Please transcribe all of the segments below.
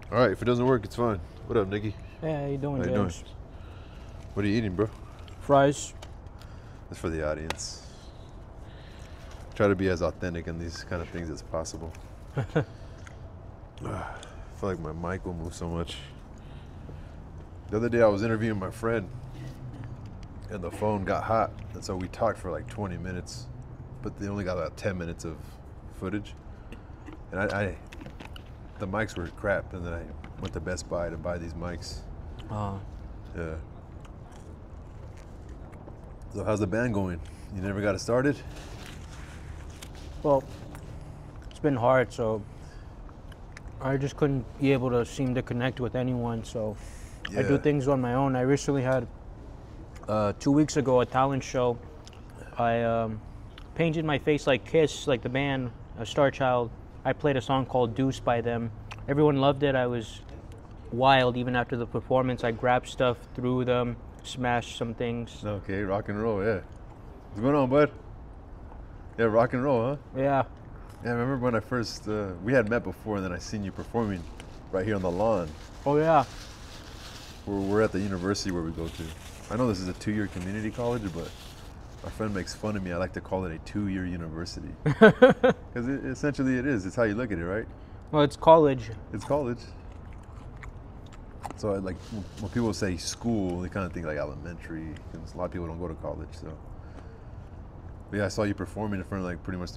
All right, if it doesn't work, it's fine. What up, Nicky? Hey, how you doing, How you doing? James? What are you eating, bro? Fries. That's for the audience. Try to be as authentic in these kind of things as possible. I feel like my mic will move so much. The other day I was interviewing my friend and the phone got hot, and so we talked for like 20 minutes, but they only got about 10 minutes of footage. And the mics were crap, and then I went to Best Buy to buy these mics. Yeah. So how's the band going? You never got it started? Well, it's been hard, so I just couldn't be able to seem to connect with anyone, so I do things on my own. I recently had, 2 weeks ago, a talent show. I painted my face like Kiss, like the band, Star Child. I played a song called Deuce by them. Everyone loved it. I was wild even after the performance. I grabbed stuff, threw them, smashed some things. Okay, rock and roll, yeah. What's going on, bud? Yeah, rock and roll, huh? Yeah. Yeah, I remember when I first, we had met before, and then I seen you performing right here on the lawn. Oh, yeah. We're at the university where we go to. I know this is a 2-year community college, but my friend makes fun of me. I like to call it a 2-year university. Because essentially it is. It's how you look at it, right? Well, it's college. It's college. So like when people say school, they kind of think like elementary, because a lot of people don't go to college. So, but yeah, I saw you performing in front of like pretty much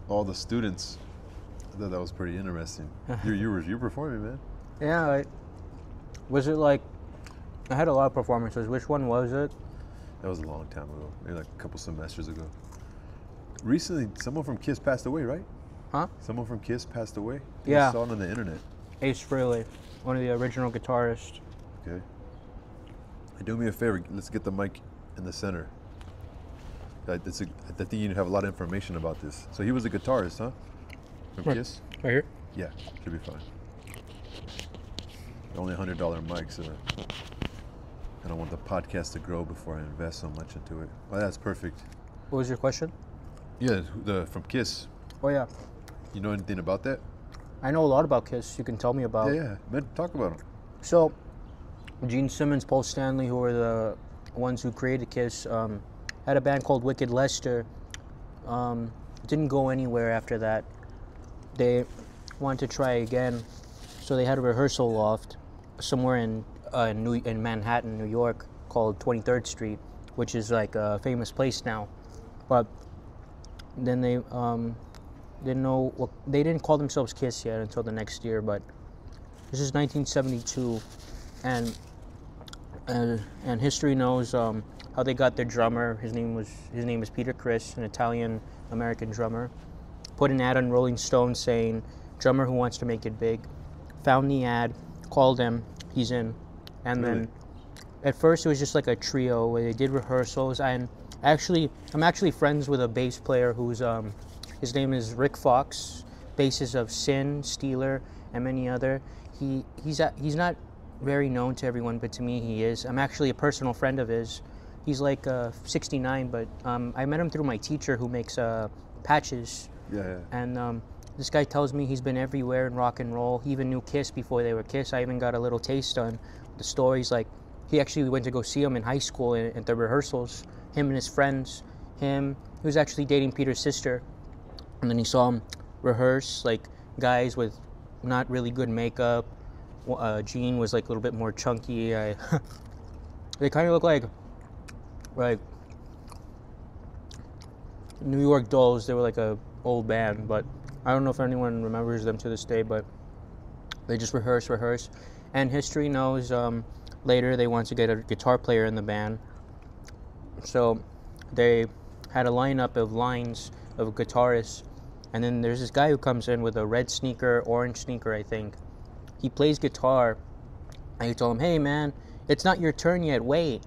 all the students. I thought that was pretty interesting. You're performing, man. Yeah. Was it like, I had a lot of performances. Which one was it? That was a long time ago, maybe like a couple semesters ago. Recently, someone from Kiss passed away, right? Huh? Someone from Kiss passed away? Yeah. I saw it on the internet. Ace Frehley, one of the original guitarists. Okay. Hey, do me a favor, let's get the mic in the center. I think you have a lot of information about this. So he was a guitarist, huh? From Kiss? Right here? Yeah, should be fine. Only $100 mic, so I don't want the podcast to grow before I invest so much into it. Well, that's perfect. What was your question? Yeah, from Kiss. Oh, yeah. You know anything about that? I know a lot about Kiss. You can tell me about. Yeah. Man, talk about them. So, Gene Simmons, Paul Stanley, who were the ones who created Kiss, had a band called Wicked Lester. Didn't go anywhere after that. They wanted to try again, so they had a rehearsal loft somewhere in Manhattan, New York, called 23rd Street, which is like a famous place now. But then they didn't know they didn't call themselves Kiss yet until the next year. But this is 1972, and history knows how they got their drummer. His name is Peter Criss, an Italian American drummer. Put an ad on Rolling Stone saying, "Drummer who wants to make it big." Found the ad, called him, he's in. And Really? then at first it was just like a trio where they did rehearsals. And I'm actually friends with a bass player who's his name is Rick Fox, bassist of Sin, Steeler, and many other. He's not very known to everyone, but to me he is. I'm actually a personal friend of his. He's like 69, but I met him through my teacher who makes patches. Yeah. And this guy tells me he's been everywhere in rock and roll. He even knew Kiss before they were Kiss. I even got a little taste on the stories. Like, he actually went to go see him in high school at the rehearsals. Him and his friends. He was actually dating Peter's sister. And then he saw him rehearse, like guys with not really good makeup. Gene was like a little bit more chunky. They kind of look like New York Dolls. They were like a old band, but I don't know if anyone remembers them to this day, but they just rehearse. And history knows later they wanted to get a guitar player in the band. So they had a lineup of lines of guitarists. And then there's this guy who comes in with a red sneaker, orange sneaker, I think. He plays guitar. And he told him, "Hey, man, it's not your turn yet, wait."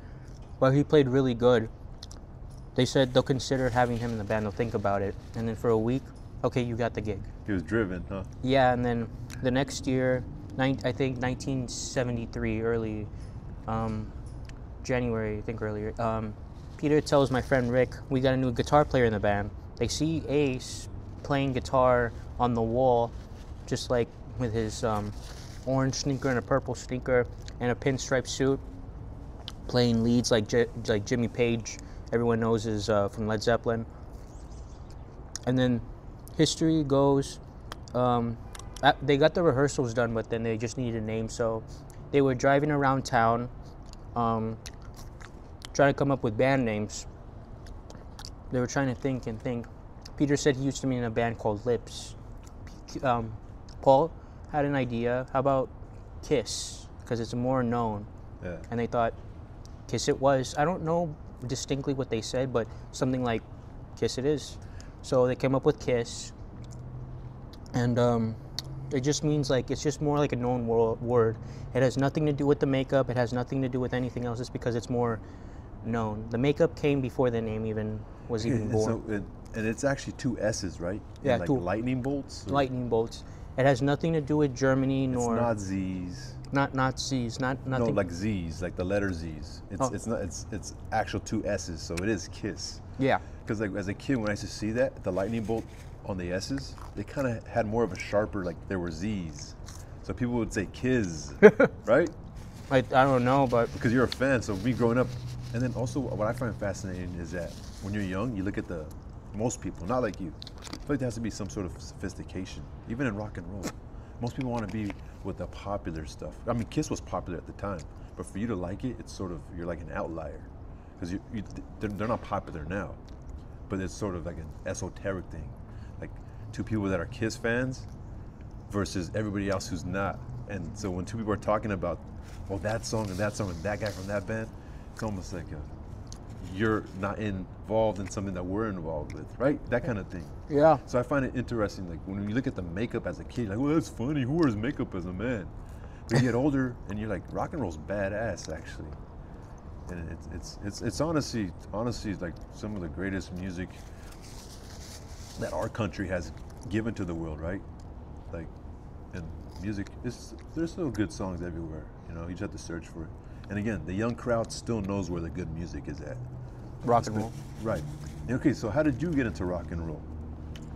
But he played really good. They said they'll consider having him in the band. They'll think about it. And then for a week, okay, you got the gig. He was driven, huh? Yeah, and then the next year, I think 1973, early January, I think earlier, Peter tells my friend Rick, we got a new guitar player in the band. They see Ace playing guitar on the wall just like with his orange sneaker and a purple sneaker and a pinstripe suit, playing leads like Jimmy Page. Everyone knows is from Led Zeppelin. And then history goes, they got the rehearsals done, but then they just needed a name. So they were driving around town, trying to come up with band names. They were trying to think and think. Peter said he used to be in a band called Lips. Paul had an idea. How about Kiss? Because it's more known. Yeah. And they thought Kiss it was. I don't know distinctly what they said, but something like Kiss it is. So they came up with Kiss. And it just means like, it's just more like a known word. It has nothing to do with the makeup. It has nothing to do with anything else. It's because it's more known. The makeup came before the name was even born. And it's actually 2 S's, right? Yeah, like 2 lightning bolts. Lightning bolts. It has nothing to do with Germany nor. It's not Z's. Not Z's. Nothing. No, like Z's, like the letter Z's. It's not. It's actual 2 S's. So it is Kiss. Yeah. Because like as a kid, when I used to see that the lightning bolt on the S's, they kind of had more of a sharper, like there were Z's. So people would say Kiz, right? I don't know, but because you're a fan. So me growing up, and then also what I find fascinating is that when you're young, you look at most people, not like you. I feel like there has to be some sort of sophistication, even in rock and roll. Most people want to be with the popular stuff. I mean, Kiss was popular at the time, but for you to like it, it's sort of, you're like an outlier. Because they're not popular now, but it's sort of like an esoteric thing. Like 2 people that are Kiss fans versus everybody else who's not. And so when 2 people are talking about, oh, that song and that guy from that band, it's almost like you're not involved in something that we're involved with, right? That kind of thing. yeah. So I find it interesting, like when you look at the makeup as a kid, like, well, that's funny. Who wears makeup as a man? But you get older and you're like, rock and roll's badass, actually. And it's honestly like some of the greatest music that our country has given to the world, right? Like, and music, there's still good songs everywhere. You know, you just have to search for it. And again, the young crowd still knows where the good music is at. Rock and roll. Right. Okay, so how did you get into rock and roll?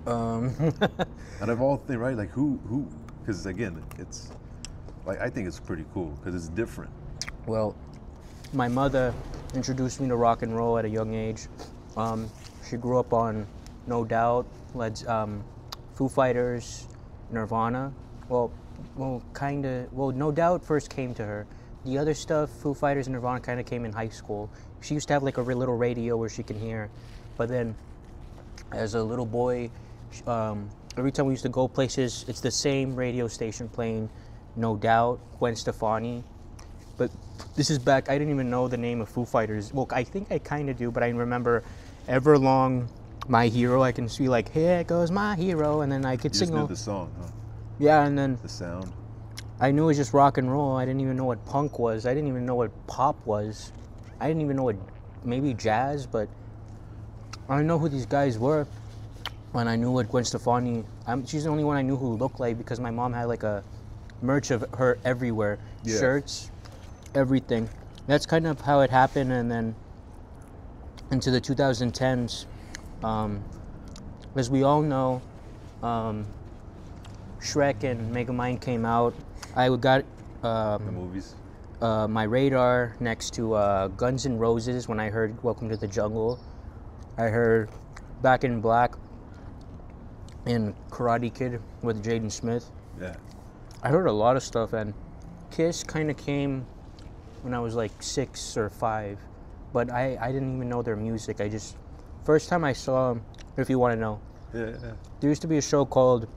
Out of all things, right? Like who? Because again, it's like, I think it's pretty cool because it's different. Well, my mother introduced me to rock and roll at a young age. She grew up on No Doubt, Foo Fighters, Nirvana. Well, No Doubt first came to her. The other stuff, Foo Fighters and Nirvana, kind of came in high school. She used to have like a little radio where she can hear. But then, as a little boy, every time we used to go places, it's the same radio station playing No Doubt, Gwen Stefani. But this is back, I didn't even know the name of Foo Fighters. Well, I think I kind of do, but I remember Everlong, My Hero. I can see like, here goes my hero, and then I could sing. You just knew the song, huh? Yeah, and then the sound. I knew it was just rock and roll. I didn't even know what punk was. I didn't even know what pop was. I didn't even know what, maybe jazz, but I didn't know who these guys were. And I knew what Gwen Stefani, she's the only one I knew who looked like, because my mom had like a merch of her everywhere. Yeah. Shirts, everything. That's kind of how it happened. And then into the 2010s, as we all know, Shrek and Megamind came out. I got the movies. My radar next to Guns N' Roses when I heard Welcome to the Jungle. I heard Back in Black and Karate Kid with Jaden Smith. Yeah. I heard a lot of stuff, and Kiss kind of came when I was like 6 or 5, but I didn't even know their music. First time I saw them, if you want to know, yeah. There used to be a show called,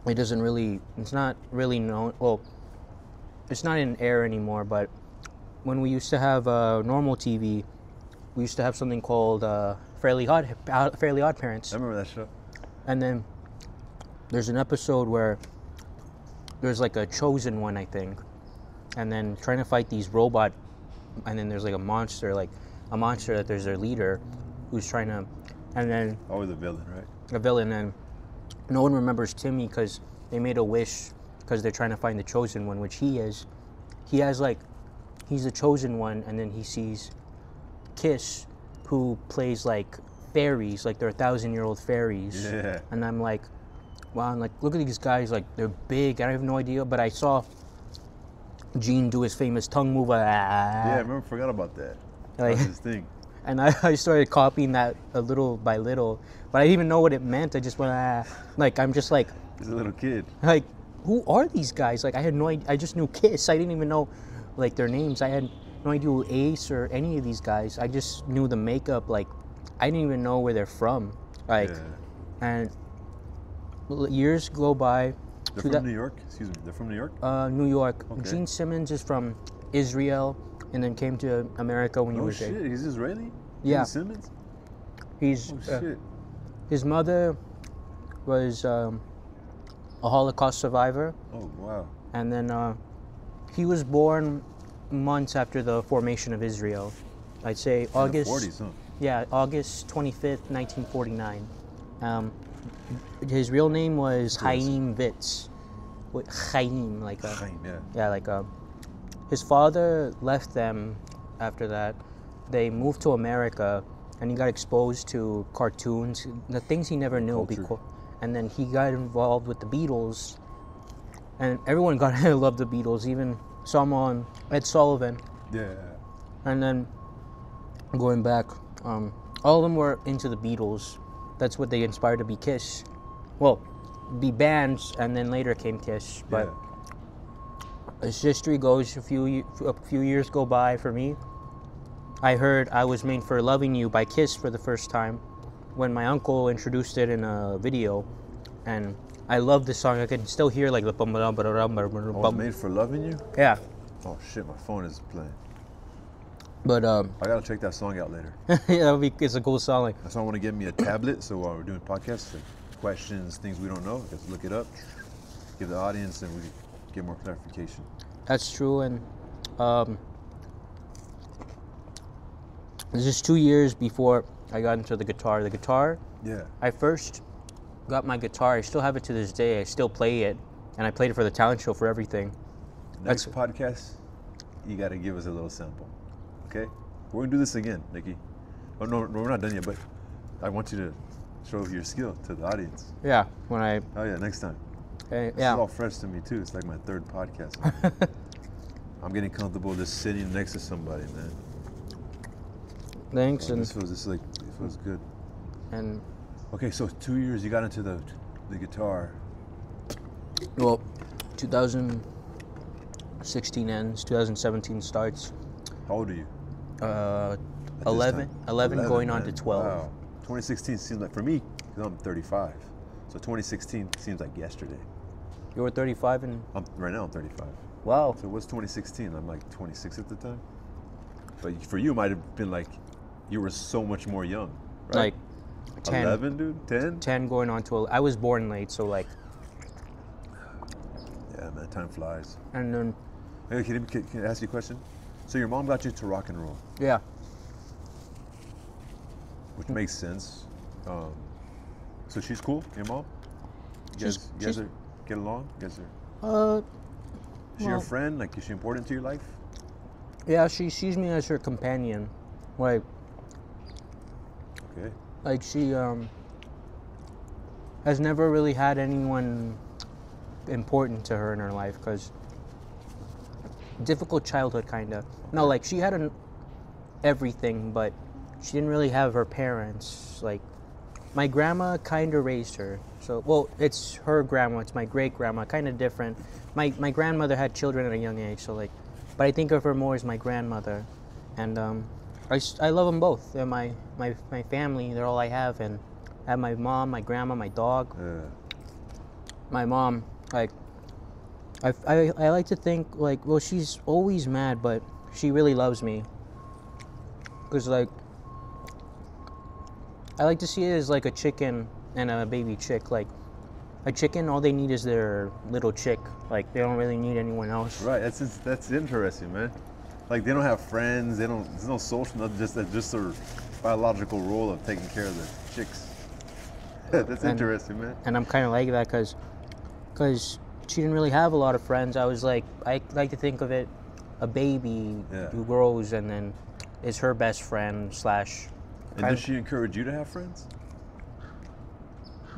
it's not really known, well, it's not in air anymore, but when we used to have normal TV, we used to have something called Fairly Odd Parents. I remember that show. And then there's an episode where there's like a chosen one, I think, and then trying to fight these robot, and then there's like a monster that there's their leader who's trying to, and then always a villain, right? A villain, and no one remembers Timmy because they made a wish because they're trying to find the chosen one, which he is. He's the chosen one, and then he sees Kiss, who plays like fairies, like they're 1,000-year-old fairies. Yeah. And I'm like, wow, and like look at these guys, like they're big. I have no idea, but I saw Gene do his famous tongue move. Yeah, I forgot about that. Like, That's his thing. and I started copying that a little by little, but I didn't even know what it meant. I just went like I'm just like He's a little kid. like who are these guys? Like I had no idea. I just knew Kiss. I didn't even know like their names. I had no idea who Ace or any of these guys. I just knew the makeup. Like I didn't even know where they're from. Like and years go by. They're from New York? Excuse me. They're from New York? New York. Okay. Gene Simmons is from Israel and then came to America when he was shit, he's Israeli? Yeah. Gene Simmons? He's shit. His mother was a Holocaust survivor. Oh, wow. And then he was born months after the formation of Israel. I'd say August. In the 40s, huh? Yeah, August 25th, 1949. His real name was Chaim Vitz. Chaim, like a. Chaim, yeah. Yeah, like a. His father left them after that. They moved to America, and he got exposed to cartoons, the things he never knew. And then he got involved with the Beatles, and everyone got to love the Beatles, even someone, Ed Sullivan. Yeah. And then going back, all of them were into the Beatles. That's what they inspired to be Kiss. Well, be bands, and then later came Kiss. But as history goes, a few years go by for me. I heard I Was Made for Loving You by Kiss for the first time when my uncle introduced it in a video, and I love this song. I can still hear like the bum bum bum bum. I Was Made for Loving You? Yeah. Oh shit, my phone is playing. But I gotta check that song out later. Yeah, it's a cool song. That's why I want to get me a tablet, so while we're doing podcasts, like questions, things we don't know, just look it up, give the audience, and we get more clarification. That's true, and this is 2 years before I got into the guitar. The guitar. Yeah. I first got my guitar. I still have it to this day. I still play it, and I played it for the talent show, for everything. Next podcast, you got to give us a little sample. Okay? We're going to do this again, Nicky. Oh, no, we're not done yet, but I want you to show your skill to the audience. Yeah, when I... Oh, yeah, next time. This is all fresh to me, too. It's like my third podcast. I'm getting comfortable just sitting next to somebody, man. Thanks. And it feels good. And... Okay, so 2 years you got into the guitar. Well, 2016 ends, 2017 starts. How old are you? 11 going on to 12. Wow. 2016 seems like, for me, because I'm 35, so 2016 seems like yesterday. You were 35 and... Right now I'm 35. Wow. So what's 2016? I'm like 26 at the time. But for you, it might have been like you were so much more young, right? Like 10. 11, dude? 10? 10 going on to 11. I was born late, so like... Yeah, man, time flies. And then... Hey, can I ask you a question? So your mom got you to rock and roll. Yeah. Which makes sense. So she's cool, your mom? You guys get along? You guys are... Is she your friend? Like, is she important to your life? Yeah, she sees me as her companion. Like... Okay. Like, she has never really had anyone important to her in her life, because... difficult childhood, kind of. No, like, she had everything, but she didn't really have her parents. Like, my grandma kind of raised her. So, well, it's her grandma, it's my great-grandma, kind of different. My grandmother had children at a young age, so, like, but I think of her more as my grandmother. And I love them both. They're my family, they're all I have. And I have my mom, my grandma, my dog. Yeah. My mom, like, I like to think, like, well, she's always mad, but she really loves me. Because, like, I like to see it as like a chicken and a baby chick. Like, a chicken, all they need is their little chick. Like, they don't really need anyone else. Right, that's interesting, man. Like, they don't have friends, there's no social, nothing, just their biological role of taking care of the chicks. That's interesting, man. And I'm kind of like that because she didn't really have a lot of friends. I was like, I like to think of it, a baby who grows and then is her best friend / And does she encourage you to have friends?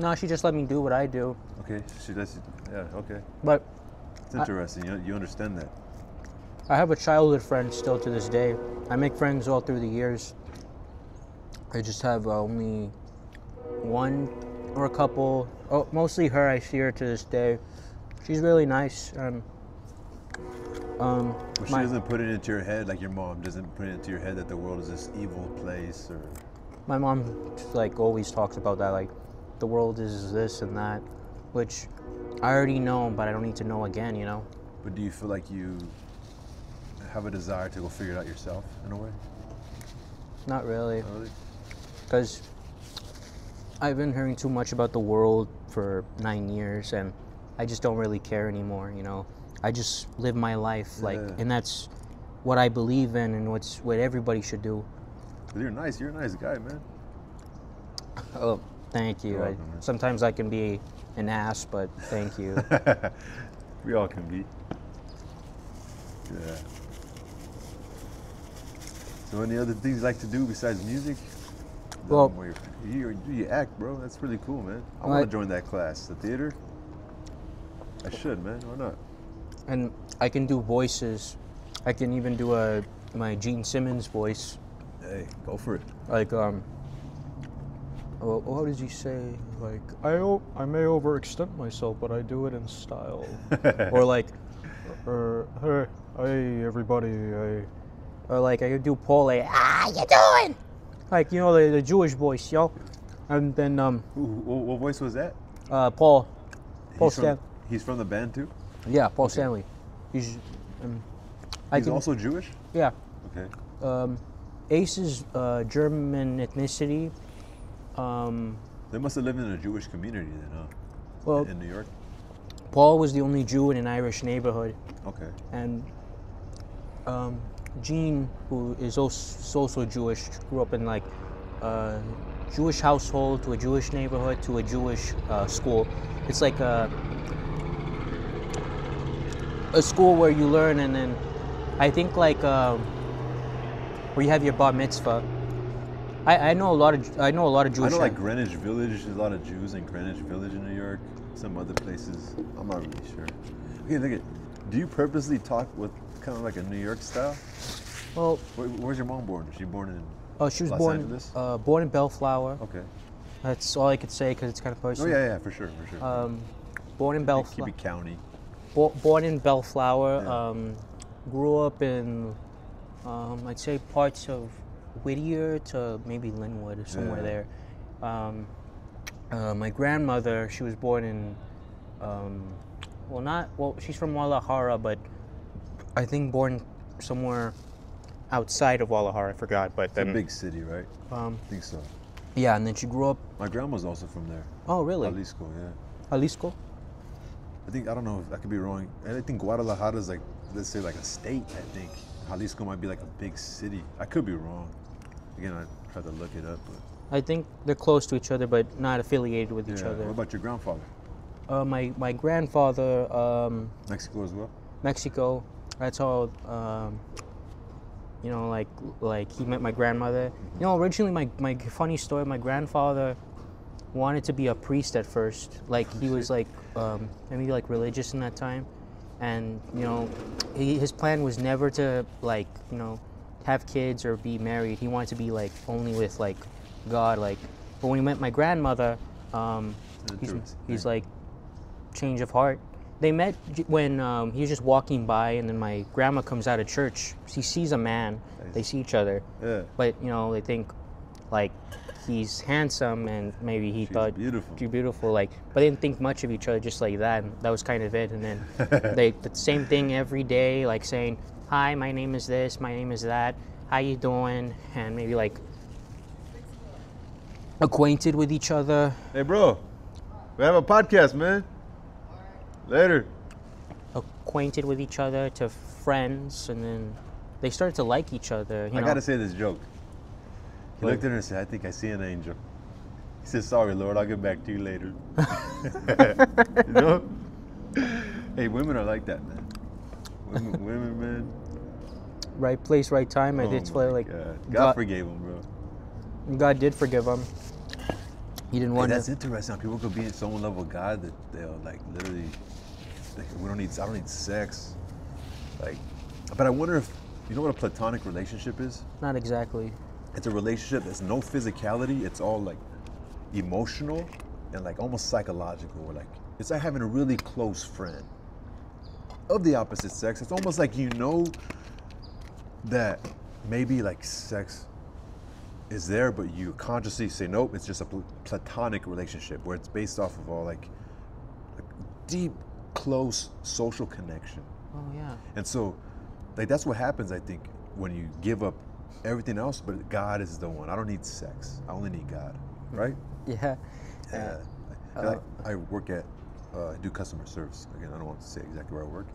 No, she just let me do what I do. Okay, she does. Yeah, okay. But It's interesting. You understand that. I have a childhood friend still to this day. I make friends all through the years. I just have only one or a couple. Oh, mostly her. I see her to this day. She's really nice. Well, she doesn't put it into your head like your mom doesn't put it into your head that the world is this evil place, or. My mom like always talks about that, like the world is this and that, which I already know, but I don't need to know again, you know. But do you feel like you have a desire to go figure it out yourself in a way? Not really, Not really? because I've been hearing too much about the world for 9 years, and I just don't really care anymore, you know. I just live my life, like, Yeah. and that's what I believe in, and what everybody should do. But you're nice. You're a nice guy, man. Oh, thank you. You're welcome, man. Sometimes I can be an ass, but thank you. We all can be. Yeah. So any other things you like to do besides music? Well, you act, bro. That's really cool, man. I Well, want to join that class. The theater? I should, man. Why not? and I can do voices. I can even do my Gene Simmons voice. Hey, go for it. Like, well, what does he say? Like, I may overextend myself, but I do it in style. Or like, hey everybody, or like I could do Paul, like, you doing? Like, you know, the Jewish voice, yo. And then What voice was that? Paul Stanley. He's from the band too? Yeah, Paul Okay. Stanley. He's He's also Jewish? yeah. Okay. Ace is German ethnicity. They must have lived in a Jewish community then, huh? Well, In New York? Paul was the only Jew in an Irish neighborhood, Okay. and Gene, who is also Jewish, grew up in like a Jewish household to a Jewish neighborhood to a Jewish school. It's like a school where you learn, and then I think like where you have your bar mitzvah. I know a lot of Jewish. I know like Greenwich Village, there's a lot of Jews in Greenwich Village in New York. Some other places, I'm not really sure. Okay, look at, do you purposely talk with kind of like a New York style? Well, Where's your mom born? Is she born in she was Los born Angeles? born in Bellflower. Okay. That's all I could say because it's kind of Oh personal. yeah, for sure. Born in Keep Bellflower. it county. Born in Bellflower. Yeah. Grew up in, I'd say parts of Whittier to maybe Linwood or somewhere Yeah. there. My grandmother, she was born in, she's from Guadalajara, but I think born somewhere outside of Guadalajara. I forgot, but It's a then big city, right? I think so. yeah, and then she grew up. My grandma's also from there. Oh, really? Jalisco, yeah. Jalisco. I don't know if I could be wrong. I think Guadalajara is like, let's say like a state, I think. Jalisco might be like a big city. I could be wrong. Again, I tried to look it up, but. I think they're close to each other, but not affiliated with each Yeah. other. What about your grandfather? My grandfather, Mexico as well? Mexico. That's how, you know, like he met my grandmother. You know, originally my funny story. My grandfather wanted to be a priest at first. Like he was like maybe like religious in that time, and you know, his plan was never to like have kids or be married. He wanted to be like only with like God. Like, but when he met my grandmother, he's like change of heart. They met when he was just walking by, and then my grandma comes out of church. She sees a man. Nice. They see each other. Yeah. But they think like he's handsome, and maybe he thought beautiful. she's beautiful. Like, but they didn't think much of each other, just like that. And that was kind of it. And then they the same thing every day, like saying, "Hi, my name is this. My name is that. How you doing?" And maybe like acquainted with each other. Hey, bro. We have a podcast, man. Later. Acquainted with each other to friends, and then they started to like each other. I gotta say this joke. He looked at her and said, "I think I see an angel." He said, "Sorry, Lord, I'll get back to you later." You know? Hey, women are like that, man. Women, man. Right place, right time. Oh It's my like God. God forgave him, bro. God did forgive him. He didn't Hey, want that's to. interesting. People could be in some level of God that they'll like literally. Like, I don't need sex. Like, but I wonder if you know what a platonic relationship is. Not exactly. It's a relationship that's no physicality. It's all like emotional and like almost psychological. Or like it's like having a really close friend of the opposite sex. It's almost like you know that maybe like sex is there, but you consciously say nope. It's just a platonic relationship where it's based off of all like deep, close social connection. Oh yeah. And so, like that's what happens, I think, when you give up everything else, but God is the one. I don't need sex. I only need God, right? Yeah. Yeah. And I work at, I do customer service. Again, I don't want to say exactly where I work.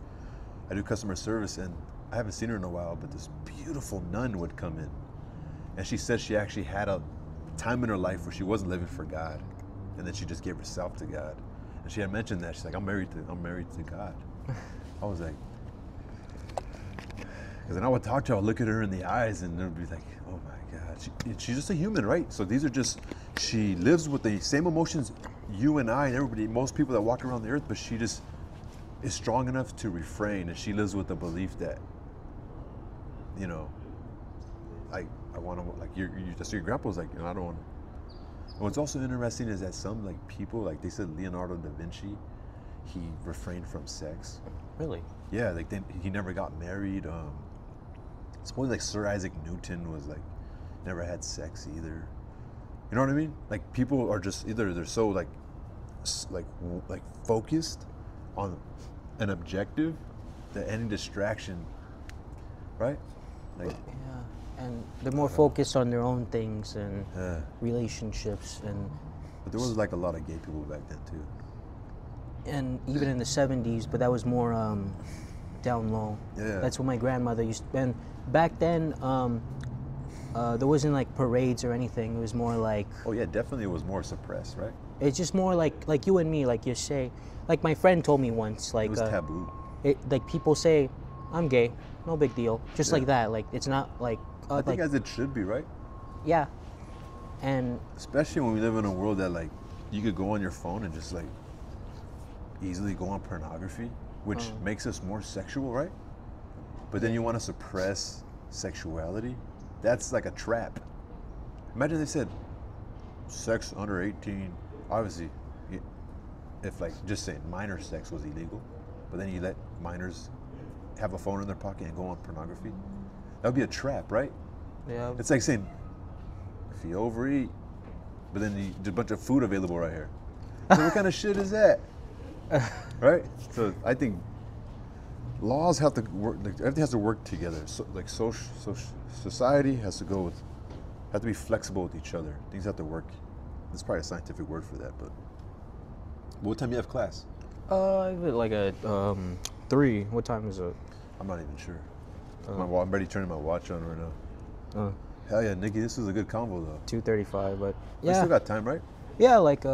I do customer service, and I haven't seen her in a while, but this beautiful nun would come in. And she said she actually had a time in her life where she wasn't living for God, and then she just gave herself to God. And she had mentioned that. She's like, I'm married to God. I was like, because then I would talk to her, I would look at her in the eyes, and it would be like, oh my God. She's just a human, right? So these are just, she lives with the same emotions you and I and everybody, most people that walk around the earth, but she just is strong enough to refrain, and she lives with the belief that, you know, I want to, like, so your grandpa was like, you know, I don't want to. And what's also interesting is that some, like, people, like they said Leonardo da Vinci, he refrained from sex. Really? Yeah, like he never got married. Supposedly like Sir Isaac Newton was like never had sex either. You know what I mean? Like people are just either they're so like focused on an objective that any distraction, right? Like Yeah. And they're more focused on their own things and yeah. relationships But there was like a lot of gay people back then too. and even in the 70s, but that was more down low. Yeah. That's what my grandmother used to, and back then there wasn't like parades or anything. It was more like, Oh yeah, definitely it was more suppressed, right? it's just more like you and me, like you say, like my friend told me once, like It was taboo. like people say, I'm gay, no big deal, just Yeah. like that. Like it's not like I think like as it should be, right? yeah, and Especially when we live in a world that like you could go on your phone and just like easily go on pornography, which makes us more sexual, right? But then you want to suppress sexuality. That's like a trap. Imagine they said sex under 18. Obviously, if like just saying minor sex was illegal, but then you let minors have a phone in their pocket and go on pornography, that would be a trap, right? yeah, It's like saying if you overeat, but then there's a bunch of food available right here. So what kind of shit is that? Right? So I think laws have to work. Like, everything has to work together. So, like society has to have to be flexible with each other. Things have to work. There's probably a scientific word for that, but what time do you have class? like a 3. What time is it? I'm not even sure. I'm already turning my watch on right now. uh Hell yeah, Nicky, this is a good combo though. 2:35, but We yeah, still got time, right? yeah, like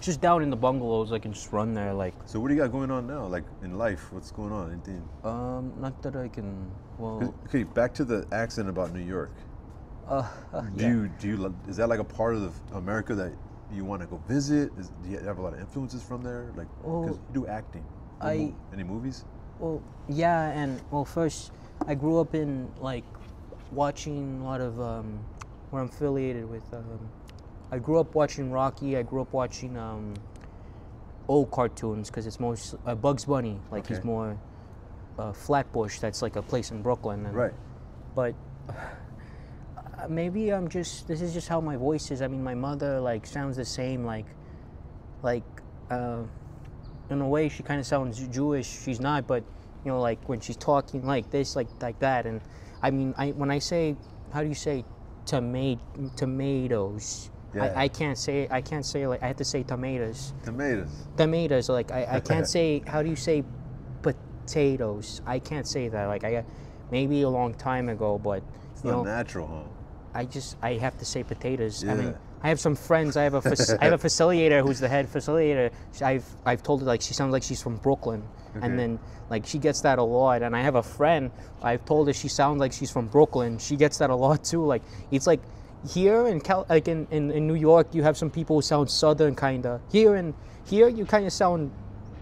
just down in the bungalows, I can just run there, like So what do you got going on now? Like in life, what's going on? Anything? not that I can, well, Okay, back to the accent about New York. yeah. Do you is that like a part of America that you want to go visit? Do you have a lot of influences from there? Like, Well, because you do acting. Any movies? Well, yeah, and well, first I grew up in like watching a lot of where I'm affiliated with. I grew up watching Rocky. I grew up watching old cartoons because it's most Bugs Bunny. Like he's Okay. more Flatbush. That's like a place in Brooklyn. And, Right. But maybe I'm just. This is just how my voice is. I mean, my mother like sounds the same. Like. In a way, she kind of sounds Jewish. She's not, but you know, like when she's talking like this, like that. And I mean, when I say, how do you say, tomatoes? Yeah. I can't say. I can't say like I have to say tomatoes. Tomatoes. Tomatoes. Like I can't say. How do you say potatoes? I can't say that. Like maybe a long time ago, but It's you not know, natural, huh? I have to say potatoes. Yeah. I mean, I have some friends. I have a facilitator who's the head facilitator. I've told her like she sounds like she's from Brooklyn, Okay. and then like she gets that a lot. And I have a friend. I've told her she sounds like she's from Brooklyn. She gets that a lot too. Like it's like here in like in New York, you have some people who sound Southern kinda. Here you kind of sound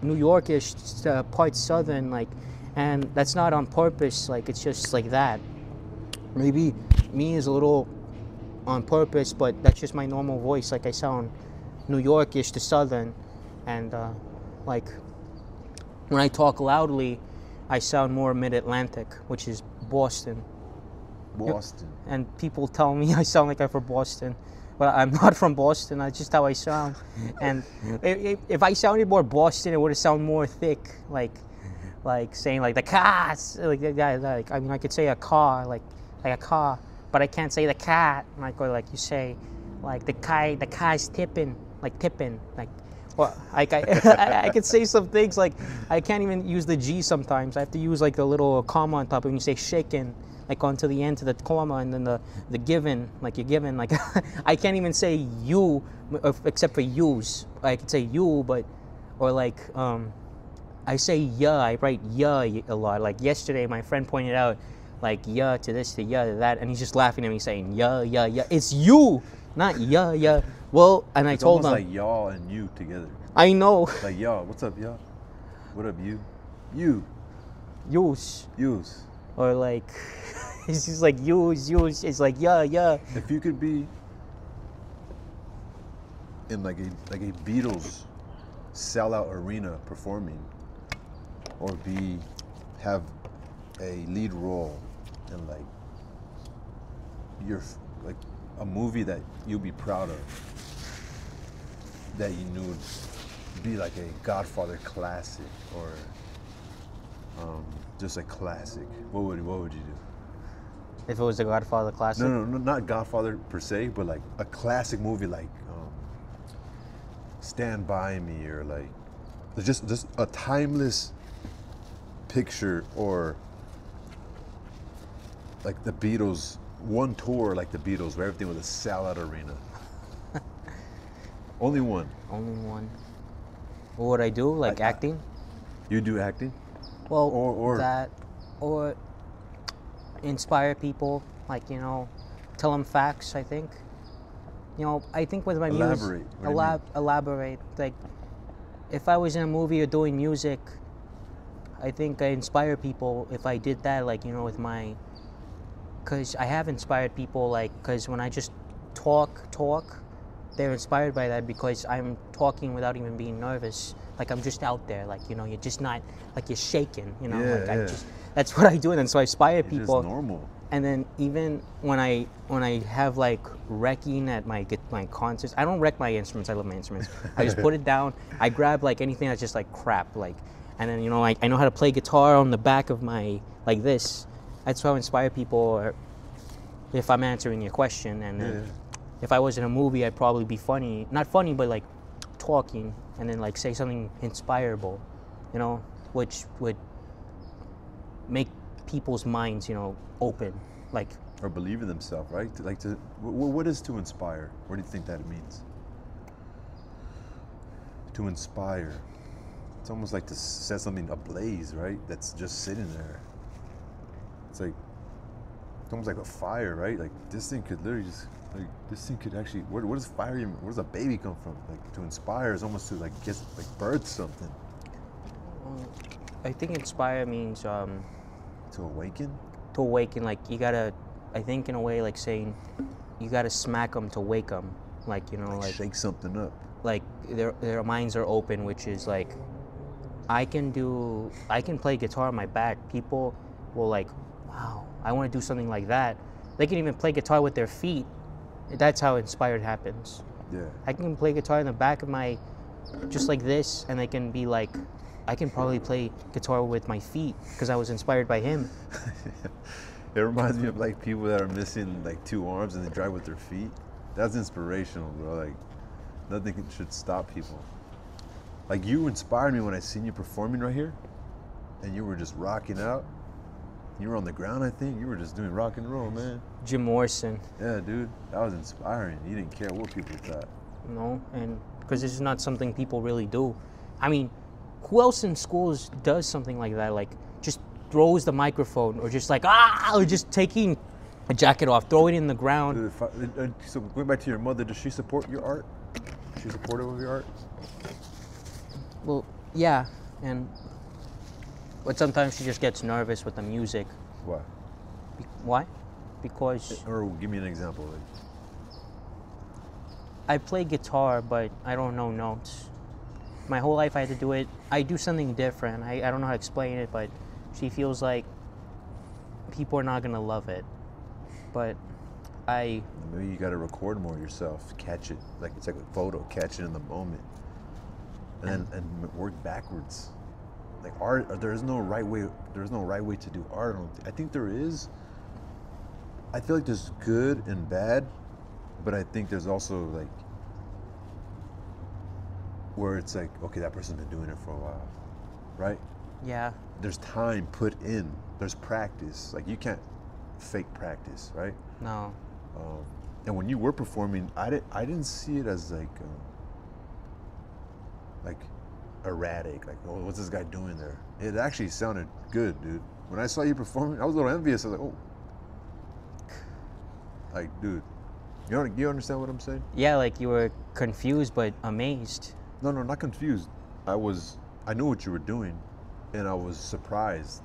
New Yorkish, part Southern, like, and that's not on purpose. Like, it's just like that. Maybe me is a little on purpose, but that's just my normal voice. Like, I sound New Yorkish to Southern, and like when I talk loudly, I sound more Mid-Atlantic, which is Boston. Boston. And people tell me I sound like I'm from Boston, but I'm not from Boston. That's just how I sound. And if I sounded more Boston, it would have sounded more thick, like saying like the cars, like that. Like, I mean, I could say a car, like a car, but I can't say the cat. Like you say, like the car's tipping, like tipping, like. Well, I could say some things like I can't even use the G sometimes. I have to use like the little comma on top when you say shaken, like onto the end to the comma, and then the given, like you're given. Like I can't even say you except for use. I could say you, but or like I say yeah. I write yeah a lot. Like yesterday, my friend pointed out like yeah to this to yeah to that, and he's just laughing at me saying yeah. It's you, not yeah. Well, and I told him. It's almost like y'all and you together. I know. Like y'all, what's up, y'all? What up, you? You. Use. Or like, it's just like use. It's like yeah. If you could be in like a Beatles sellout arena performing, or have a lead role in like a movie that you'll be proud of, that you knew would be like a Godfather classic, or just a classic, what would you do? If it was a Godfather classic? No, not Godfather per se, but like a classic movie like Stand By Me, or like just a timeless picture, or like the Beatles, one tour like the Beatles where everything was a sellout arena. Only one. What would I do? Like acting? You do acting? Well, or inspire people, like, tell them facts, I think. I think with my music... Elaborate. Like, if I was in a movie or doing music, I think I inspire people if I did that, like, with my... Because I have inspired people, like, because when I just talk, they're inspired by that because I'm talking without even being nervous. Like, I'm just out there, like, you're just not, like, you're shaking, that's what I do, and so I inspire people. It's just normal. And then even when I have, like, wrecking at my concerts, I don't wreck my instruments, I love my instruments. I just put it down, I grab, like, anything that's just, like, crap, like, and then, I know how to play guitar on the back of my, like this. That's how I inspire people, or if I'm answering your question, and then if I was in a movie, I'd probably be funny. Not funny, but like talking, and then like say something inspirable, which would make people's minds, open, like. Or believe in themselves, right? What is to inspire? What do you think that means? To inspire. It's almost like to set something ablaze, right? That's just sitting there. It's almost like a fire, right? Like this thing could literally actually, where does fire even, where does a baby come from? Like, to inspire is almost to birth something. I think inspire means to awaken. To awaken, like you gotta, I think in a way, like saying you gotta smack them to wake them, like like shake something up. Like their minds are open, which is like I can play guitar on my back. People will like, wow, I want to do something like that. They can even play guitar with their feet. That's how inspired happens. Yeah. I can play guitar in the back of my, just like this, and they can be like, I can probably play guitar with my feet because I was inspired by him. It reminds me of like people that are missing like two arms and they drive with their feet. That's inspirational, bro. Like nothing should stop people. Like you inspired me when I seen you performing right here, and you were just rocking out. You were on the ground, I think. You were just doing rock and roll, man. Jim Morrison. Yeah, dude. That was inspiring. You didn't care what people thought. No, and because this is not something people really do. I mean, who else in schools does something like that? Like, just throws the microphone, or just like, or just taking jack it off, throw it in the ground. Dude, so going back to your mother, does she support your art? Is she supportive of your art? Well, yeah, but sometimes she just gets nervous with the music. Why? Why? Because Or give me an example. Like, I play guitar, but I don't know notes. My whole life I had to do it. I do something different. I don't know how to explain it, but she feels like people are not gonna love it. But maybe you gotta record more yourself, catch it. Like it's like a photo, catch it in the moment. And work backwards. Like art, there's no right way to do art. I think there is. I feel like there's good and bad, but I think there's also like where it's like, okay, that person's been doing it for a while, right? yeah, There's time put in. There's practice. Like you can't fake practice, right? no, And when you were performing, I didn't see it as like erratic. Like, oh, what's this guy doing there? It actually sounded good, dude. When I saw you performing, I was a little envious. I was like, oh, like, dude, you understand what I'm saying? yeah, like you were confused but amazed. No, not confused. I knew what you were doing, and I was surprised.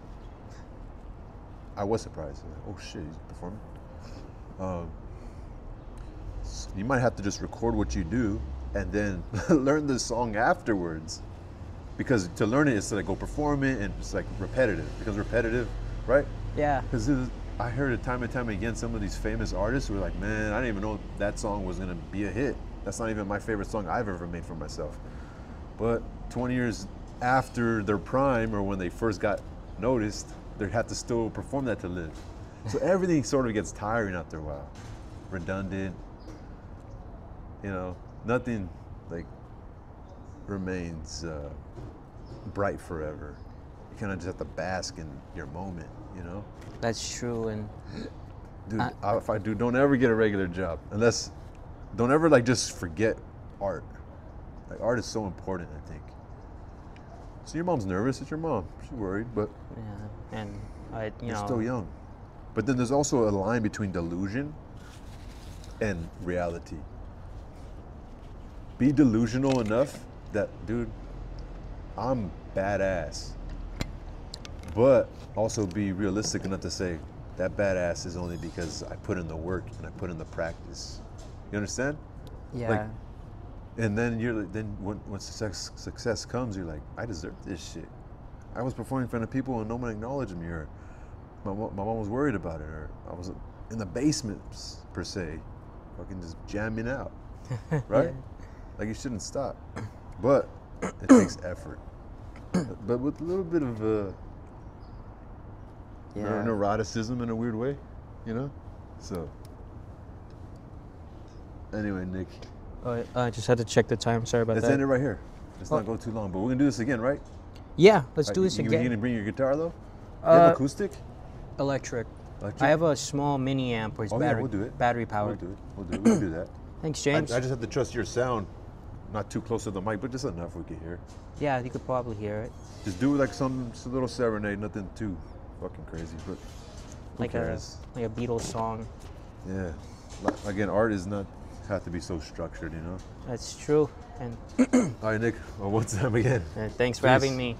I was surprised. Like, oh shit, he's performing. You might have to just record what you do and then learn the song afterwards, because to learn it is to like go perform it, and it's like repetitive. It becomes repetitive, right? Yeah, Because I heard it time and time again. Some of these famous artists were like, man, I didn't even know that song was gonna be a hit. That's not even my favorite song I've ever made for myself. But 20 years after their prime, or when they first got noticed, they had to still perform that to live. So everything sort of gets tiring after a while, redundant. You know, nothing like remains bright forever. You kind of just have to bask in your moment, you know? that's true. And Dude, don't ever get a regular job. Don't ever like just forget art. Like art is so important, I think. So your mom's nervous. It's your mom. She's worried, but yeah, and you're still young. But then there's also a line between delusion and reality. Be delusional enough that, dude, I'm badass. But also be realistic enough to say that badass is only because I put in the work and I put in the practice. You understand? yeah, Like, and then when success comes, you're like, I deserve this shit. I was performing in front of people and no one acknowledged me, or my mom was worried about it, or I was in the basement per se, fucking just jamming out, right? Yeah. Like you shouldn't stop, but it takes effort. But with a little bit of neuroticism in a weird way, you know. So anyway, Nick. I just had to check the time. Sorry about Let's that. end it right here. Let's not go too long, but we're gonna do this again, right? Yeah, let's do Right, this you again. gonna bring your guitar though? You have acoustic? Electric. Electric? I have a small mini amp, where it's Oh yeah, we'll do it. battery We'll powered. do it. We'll do that. Thanks, I James. just have to trust your sound, not too close to the mic, but just enough we can hear. Yeah, you could probably hear it. Just do like some little serenade, nothing too fucking crazy, but who Like cares? a Beatles song. Yeah. Again, art is not have to be so structured, you know. That's true. And All right, Nick. Well, what's time again? thanks for Peace. having me.